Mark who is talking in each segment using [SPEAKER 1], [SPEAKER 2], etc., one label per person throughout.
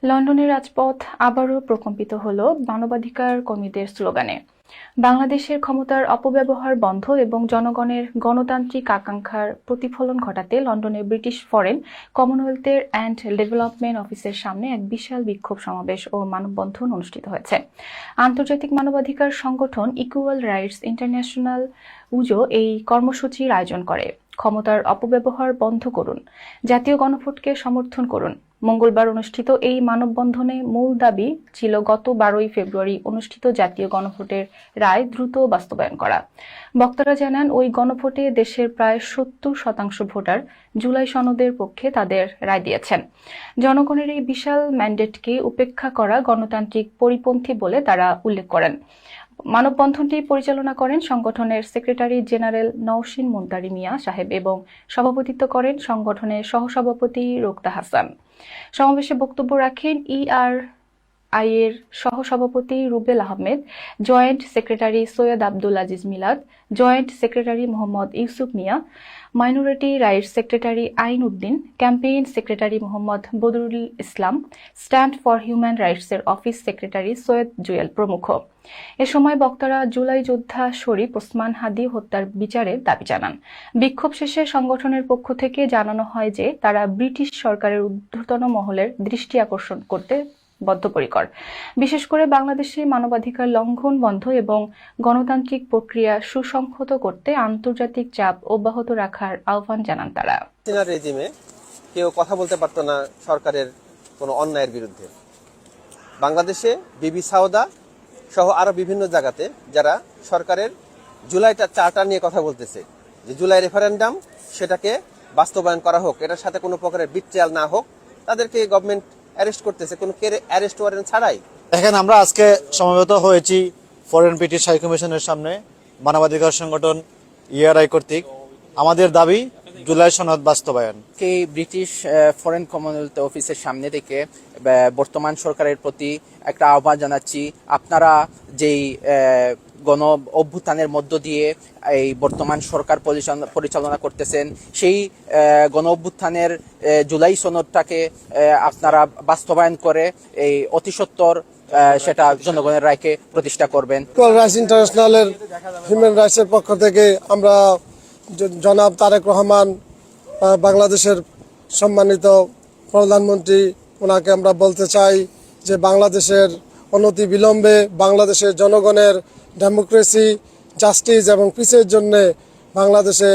[SPEAKER 1] লন্ডনের রাজপথ আবারও প্রকম্পিত হলো মানবাধিকার কর্মীদের স্লোগানে। বাংলাদেশের ক্ষমতার অপব্যবহার বন্ধ এবং জনগণের গণতান্ত্রিক আকাঙ্ক্ষার প্রতিফলন ঘটাতে লন্ডনের ব্রিটিশ ফরেন, কমনওয়েলথের অ্যান্ড ডেভেলপমেন্ট অফিসের সামনে এক বিশাল বিক্ষোভ সমাবেশ ও মানববন্ধন অনুষ্ঠিত হয়েছে। আন্তর্জাতিক মানবাধিকার সংগঠন ইকুয়াল রাইটস ইন্টারন্যাশনাল উজো এই কর্মসূচির আয়োজন করে। ক্ষমতার অপব্যবহার বন্ধ করুন, জাতীয় গণভোটকে সমর্থন করুন। মঙ্গলবার অনুষ্ঠিত এই মানববন্ধনে মূল দাবি ছিল গত 12ই ফেব্রুয়ারি অনুষ্ঠিত জাতীয় গণভোটের রায় দ্রুত বাস্তবায়ন করা। বক্তারা জানান, ওই গণভোটে দেশের প্রায় 70% ভোটার জুলাই সনদের পক্ষে তাদের রায় দিয়েছেন। জনগণের এই বিশাল ম্যান্ডেটকে উপেক্ষা করা গণতান্ত্রিক পরিপন্থী বলে তারা উল্লেখ করেন। মানববন্ধনটি পরিচালনা করেন সংগঠনের সেক্রেটারি জেনারেল নওশীন মুনতারি মিয়া সাহেব এবং সভাপতিত্ব করেন সংগঠনের সহসভাপতি রোকতা হাসান। সমাবেশে বক্তব্য রাখেন ERI এর সহসভাপতি Rubel Ahmed, joint secretary Syed Abdul Aziz Milad, joint secretary Mohammad Yusuf Mia, minority rights secretary Ain Uddin, campaign secretary Mohammad Badrul Islam, stand for human রাইটসের অফিস সেক্রেটারি সৈয়দ জুয়েল প্রমুখ। এ সময় বক্তারা জুলাই যোদ্ধা শরীফ ওসমান হাদি হত্যার বিচারের দাবি জানান। বিক্ষোভ শেষে সংগঠনের পক্ষ থেকে জানানো হয় যে তারা ব্রিটিশ সরকারের ঊর্ধ্বতন মহলের দৃষ্টি আকর্ষণ করতে বদ্ধপরিকর, বিশেষ করে বাংলাদেশে মানবাধিকার লঙ্ঘন বন্ধ এবং গণতান্ত্রিক প্রক্রিয়া সুসংহত করতে আন্তর্জাতিক চাপ অব্যাহত রাখার আহ্বান জানান তারা।
[SPEAKER 2] রেজিমে কেউ কথা বলতে পারত না সরকারের কোনো অন্যায়ের বিরুদ্ধে। বাংলাদেশে বিবি সাউদা সহ আরো বিভিন্ন জায়গাতে যারা সরকারের জুলাইটা চার্টার নিয়ে কথা বলতেছে, যে জুলাই রেফারেন্ডাম সেটাকে বাস্তবায়ন করা হোক, এটার সাথে কোনো প্রকারের বিট্রিয়াল না হোক, তাদেরকে গভর্নমেন্ট অ্যারেস্ট করতেছে কোনো অ্যারেস্ট ওয়ারেন্ট ছাড়াই।
[SPEAKER 3] দেখেন, আমরা আজকে সমবেত হয়েছি ফরেন ব্রিটিশ হাই কমিশনের সামনে মানবাধিকার সংগঠন ERI কর্তৃক। আমাদের দাবি জুলাই সনদ বাস্তবায়ন।
[SPEAKER 4] ব্রিটিশ ফরেন কমনওয়েলথ অফিসের সামনে থেকে বর্তমান সরকারের প্রতি একটা আহ্বান জানাচ্ছি, আপনারা যেই গণ অভ্যুত্থানের মধ্য দিয়ে এই বর্তমান সরকার পরিচালনা করতেছেন, সেই গণ অভ্যুত্থানের জুলাই সনদটাকে আপনারা বাস্তবায়ন করে এই অতি সত্বর সেটা জনগণের রায়কে প্রতিষ্ঠা করবেন।
[SPEAKER 5] ইকুয়াল রাইটস ইন্টারন্যাশনালের হিউম্যান রাইটসের পক্ষ থেকে আমরা জনাব তারেক রহমান, বাংলাদেশের সম্মানিত প্রধানমন্ত্রী, ওনাকে আমরা বলতে চাই যে বাংলাদেশের অনতি বিলম্বে বাংলাদেশের জনগণের ডেমোক্রেসি, জাস্টিস এবং পিসের জন্য বাংলাদেশে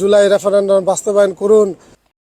[SPEAKER 5] জুলাই রেফারেন্ডাম বাস্তবায়ন করুন।